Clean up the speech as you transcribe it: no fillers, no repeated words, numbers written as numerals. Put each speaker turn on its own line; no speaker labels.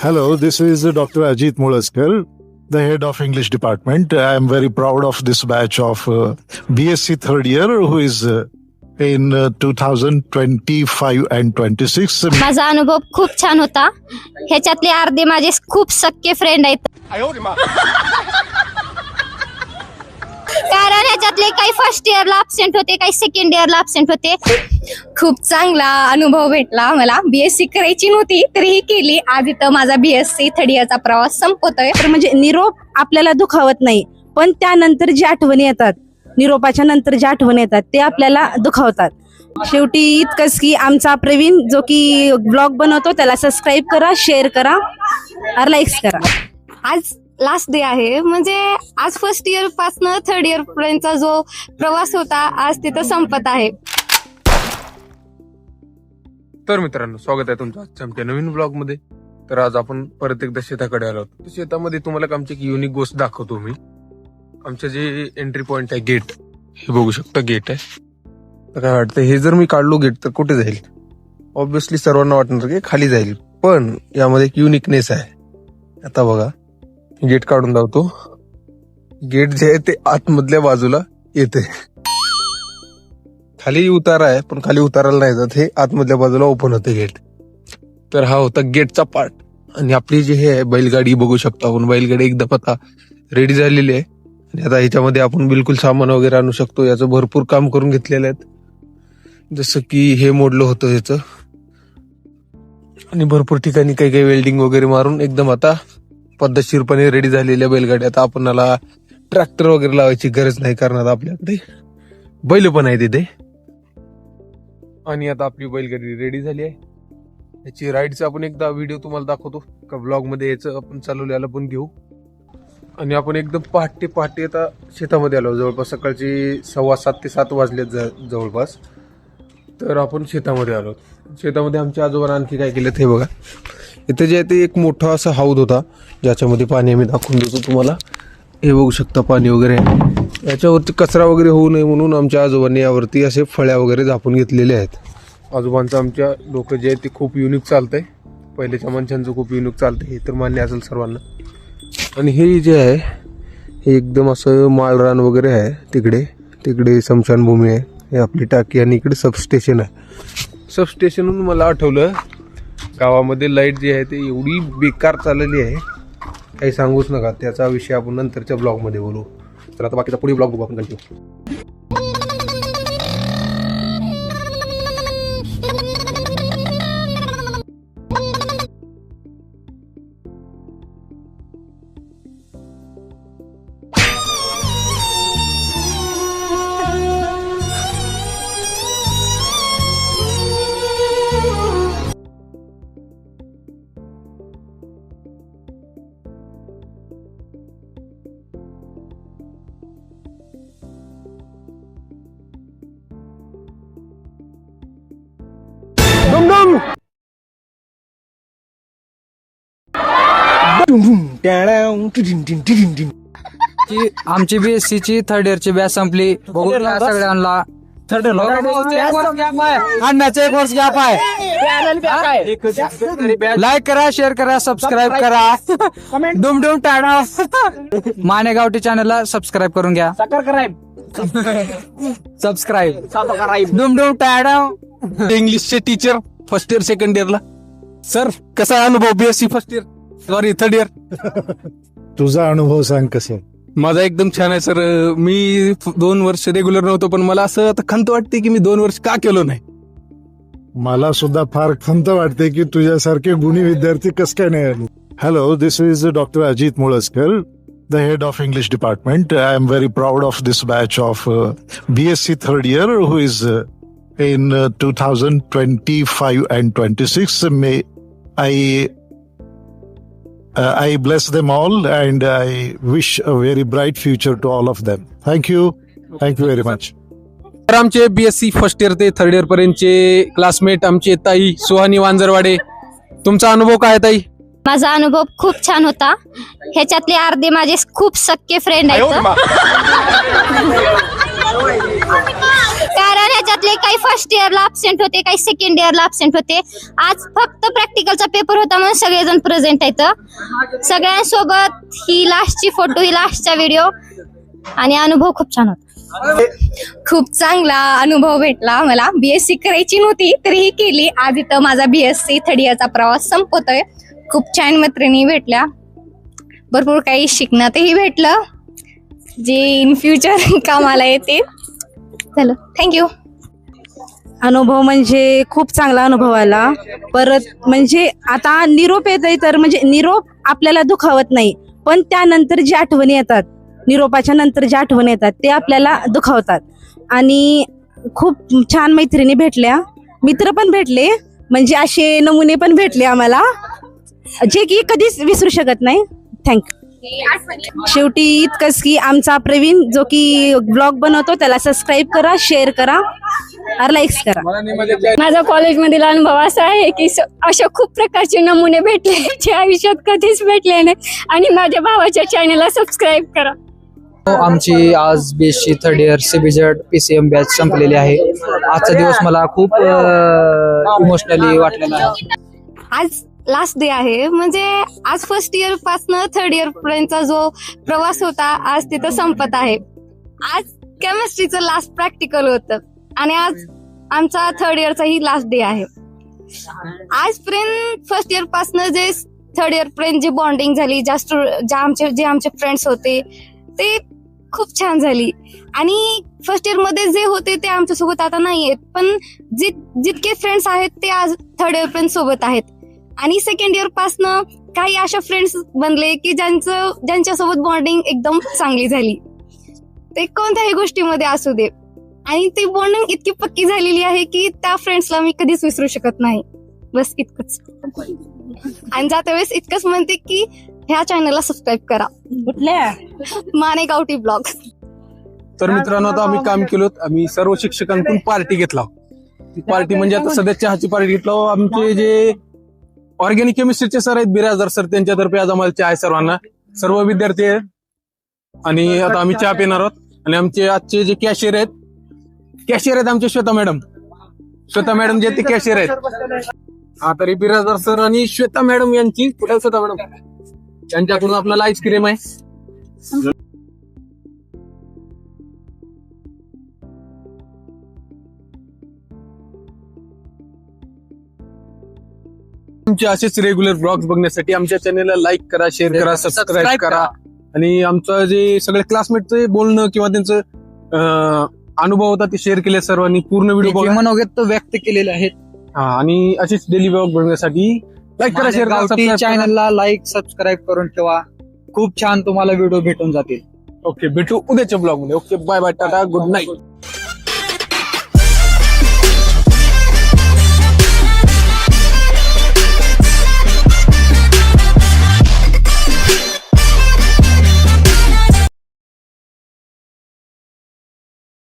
Hello, this is Dr. Ajit Mulaskar, the head of English department. I am very proud of this batch of BSc third year who is in 2025 and 26.
माझा अनुभव खूप छान होता. ह्याच्यातले अर्धे माझे खूप सख्खे friend आहेत. कारण ह्याच्यातले काही फर्स्ट इयरला अब्सेंट होते, काही सेकंड इयरला अब्सेंट होते.
खूप चांगला अनुभव भेटला मला. बीएससी करायची नव्हती तरीही केली. आज इथं माझा बीएससी थर्ड इयरचा प्रवास संपतोय. तर म्हणजे निरोप आपल्याला दुखावत नाही, पण त्यानंतर जी आठवणी येतात, निरोपाच्या नंतर ज्या आठवणी येतात ते आपल्याला दुखावतात. शेवटी इतकंच की आमचा प्रवीण जो की ब्लॉग बनवतो त्याला सबस्क्राईब करा, शेअर करा, लाईक्स करा.
आज लास्ट डे आहे, म्हणजे आज फर्स्ट इयर पासून थर्ड इयर पर्यंतचा जो प्रवास होता आज तिथं संपत आहे.
तर मित्रांनो, स्वागत आहे तुमचं आजच्या आमच्या नवीन ब्लॉग मध्ये. तर आज आपण परत एकदा शेताकडे आलो आहोत. तर शेतामध्ये तुम्हाला आमची एक युनिक गोष्ट दाखवतो मी. आमचं जे एंट्री पॉइंट आहे, गेट, हे बघू शकता, गेट आहे. तर काय वाटतं, हे जर मी काढलो गेट तर कुठे जाईल? ऑब्विसली सर्वांना वाटणार की खाली जाईल, पण यामध्ये एक युनिकनेस आहे. आता बघा, गेट काढून लावतो. गेट जे आहे ते आतमधल्या बाजूला येते. खाली उतारा आहे, पण खाली उतारायला नाही जात, हे आतमधल्या बाजूला ओपन होते गेट. तर हा होता गेटचा पार्ट. आणि आपली जी हे आहे बैलगाडी बघू शकता आपण. बैलगाडी एकदम आता रेडी झालेली आहे. आणि आता ह्याच्यामध्ये आपण बिलकुल सामान वगैरे आणू शकतो. याचं भरपूर काम करून घेतलेलं आहे. जसं की हे मोडलं होतं ह्याचं, आणि भरपूर ठिकाणी काही काही वेल्डिंग वगैरे मारून एकदम आता पद्धतशीरपणे रेडी झालेल्या बैलगाडी. आता आपणाला ट्रॅक्टर वगैरे लावायची गरज नाही, कारण आता आपल्याकडे बैल पण आहे तिथे. आणि आता आपली बैलगाडी रेडी झाली आहे. याची राईडचा आपण एकदा व्हिडिओ तुम्हाला दाखवतो का ब्लॉग मध्ये. याचं आपण चालवल्याला पण घेऊ. आणि आपण एकदम पहाटे पहाटे आता शेतामध्ये आलो. जवळपास सकाळची 6:15 ते 7 वाजलेत जवळपास. तर आपण शेतामध्ये आलो. शेतामध्ये आमच्या आजोबांना आणखी काय केलं हे बघा. इथे जे आहे ते एक मोठा असा हौद होता, ज्याच्यामध्ये पाणी आम्ही दाखवून देतो तुम्हाला. हे बघू शकता, पाणी वगैरे आहे. याच्यावरती कचरा वगैरे होऊ नये म्हणून आमच्या आजोबांनी यावरती असे फळ्या वगैरे झापून घेतलेले आहेत. आजोबांचं आमच्या डोकं जे आहे ते खूप युनिक चालतंय. पहिल्याच्या माणसांचं खूप युनिक चालतंय, हे तर मान्य असेल सर्वांना. आणि हे जे आहे हे एकदम असं माळरान वगैरे आहे. तिकडे स्मशानभूमी आहे. हे आपली टाकी, आणि इकडे सबस्टेशन आहे. सबस्टेशनहून मला आठवलं, गावामध्ये लाईट जी आहे ते एवढी बेकार चाललेली आहे, काही सांगूच नका. त्याचा विषय आपण नंतरच्या ब्लॉगमध्ये बोलू. तर आता बाकीचा पुढे ब्लॉग बघू आपण कंटिन्यू.
आमची बीएससी ची थर्ड इयरची बॅच संपली. बघून घ्या सगळ्यांना. लाईक करा, शेअर करा, सबस्क्राईब करा. डुमडुम टाळा. मानेगावटी चॅनलला सबस्क्राईब करून घ्या. सबस्क्राईब. डुमडुम टाळा.
इंग्लिशचे टीचर फर्स्ट इयर सेकंड इयरला. सर, कसा आहे अनुभव BSc first year, sorry third year?
तुझा अनुभव सांग कसं.
माझा एकदम छान आहे सर. मी 2 वर्ष रेग्युलर नव्हतो, पण मला असं आता खंत वाटते की मी 2 वर्ष का केलो नाही.
मला सुद्धा फार खंत वाटते की तुझ्यासारखे गुणी विद्यार्थी कस काय नाही आले. Hello, this is doctor Ajit Mulaskar, the head of English department. I am very proud of this batch of BSc third year who is in 2025 and 26. May I bless them all, and I wish a very bright future to all of them. Thank you very much.
तर आमचे BSc first year ते third year पर्यंतचे classmate आमचे ताई सुहानी वांजरवाडे, तुमचा अनुभव काय आहे ताई?
माझा अनुभव खूप छान होता. ह्याच्यातले अर्धे माझे खूप सख्खे फ्रेंड आहेत.
कारण ह्याच्यातले काही फर्स्ट इयरला अब्सेंट होते, काही सेकंड इयरला अब्सेंट होते. आज फक्त प्रॅक्टिकलचा पेपर होता म्हणून सगळेजण प्रेझेंट आहेत. सगळ्यांसोबत ही लास्टची फोटो, ही लास्टचा व्हिडिओ आणि अनुभव खूप छान होता.
खूप चांगला अनुभव भेटला मला. बीएससी करायची नव्हती तरीही केली. आज इथं माझा बीएससी थर्ड इयरचा प्रवास संपतोय. खूप छान मैत्रिणी भेटल्या, भरपूर काही शिकण्यातही भेटलं जे इन फ्युचर कामाला येते. चलो, थँक्यू.
अनुभव म्हणजे खूप चांगला अनुभव आला. परत म्हणजे आता निरोप येतोय तर म्हणजे निरोप आपल्याला दुखावत नाही, पण त्यानंतर जी आठवणी येतात, निरोपाच्या नंतर ज्या आठवणी येतात ते आपल्याला दुखावतात. आणि खूप छान मैत्रिणी भेटल्या, मित्र पण भेटले, म्हणजे असे नमुने पण भेटले आम्हाला जे की कधीच विसरू शकत नाही. थँक्यू. शेवटी इतकंच की आमचा प्रवीण जो की ब्लॉग बनवतो त्याला सबस्क्राईब करा, शेअर करा और लाईक्स करा.
माझा कॉलेजमधील अनुभव असा आहे की अशा खूप प्रकारचे नमुने भेटले जे आयुष्यात कधीच भेटले नाही. आणि माझ्या भावाच्या चॅनलला सबस्क्राईब करा.
आमची आज BSc third year CBZ PCM batch संपलेली आहे. आजचा दिवस मला खूप इमोशनली वाटलेला आहे.
आज लास्ट डे आहे, म्हणजे आज फर्स्ट इयर पासनं थर्ड इयर पर्यंतचा जो प्रवास होता आज तिथं संपत आहे. आज केमिस्ट्रीचं लास्ट प्रॅक्टिकल होतं आणि आज आमचा थर्ड इयरचा ही लास्ट डे आहे. आजपर्यंत फर्स्ट इयर पासनं जे थर्ड इयर पर्यंत जी बॉन्डिंग झाली, जे आमचे फ्रेंड्स होते ते खूप छान झाली. आणि फर्स्ट इयर मध्ये जे होते ते आमच्यासोबत आता नाही आहेत, पण जितके फ्रेंड्स आहेत ते आज थर्ड इयर पर्यंत सोबत आहेत. आणि सेकंड इयर पासनं काही अशा फ्रेंड्स बनले की ज्यांच्यासोबत बॉन्डिंग एकदम चांगली झाली. ते कोणत्याही गोष्टीमध्ये असू दे, आणि ती बॉन्डिंग इतकी पक्की झालेली आहे की त्या फ्रेंड्सला मी कधीच विसरू शकत नाही. बस इतकंच. आणि जात्या वेळेस इतकंच म्हणते की ह्या चॅनलला सबस्क्राईब करा.
कुठल्या
माने गावठी ब्लॉग.
तर मित्रांनो, आता आम्ही काम केलो. आम्ही सर्व शिक्षकांकडून पार्टी घेतला. ती पार्टी म्हणजे आता सध्या चहाची पार्टी घेतलो. आमचे जे ऑर्गॅनिक केमिस्ट्रीचे सर आहेत, बिराजदार सर, त्यांच्यातर्फे आज आम्हाला चहा आहे सर्वांना, सर्व विद्यार्थी आहेत. आणि आता आम्ही चहा पिणार आहोत. आणि आमचे आजचे जे कॅशियर आहेत आमचे श्वेता मॅडम जे ते कॅशियर आहेत. हा, तरी बिराजदार सर आणि श्वेता मॅडम यांची, कुठे श्वेता मॅडम, त्यांच्याकडून आपल्याला आईस्क्रीम आहे. आमचे असेच रेग्युलर ब्लॉग्स बघण्यासाठी आमच्या चॅनलला लाईक करा, शेअर करा, सबस्क्राईब करा. आणि आमचं जे सगळे क्लासमेटचं बोलणं किंवा त्यांचं अनुभव होता ते शेअर केले सर्वांनी. पूर्ण व्हिडिओ बघा,
मनोगत व्यक्त केलेले आहेत.
आणि असेच डेली ब्लॉग बघण्यासाठी लाईक करा, शेअर करा,
चॅनलला लाईक सबस्क्राईब करून ठेवा. खूप छान तुम्हाला व्हिडिओ भेटून जातील.
ओके, भेटू उद्याच्या ब्लॉग मध्ये. Okay, bye bye, tata, good night.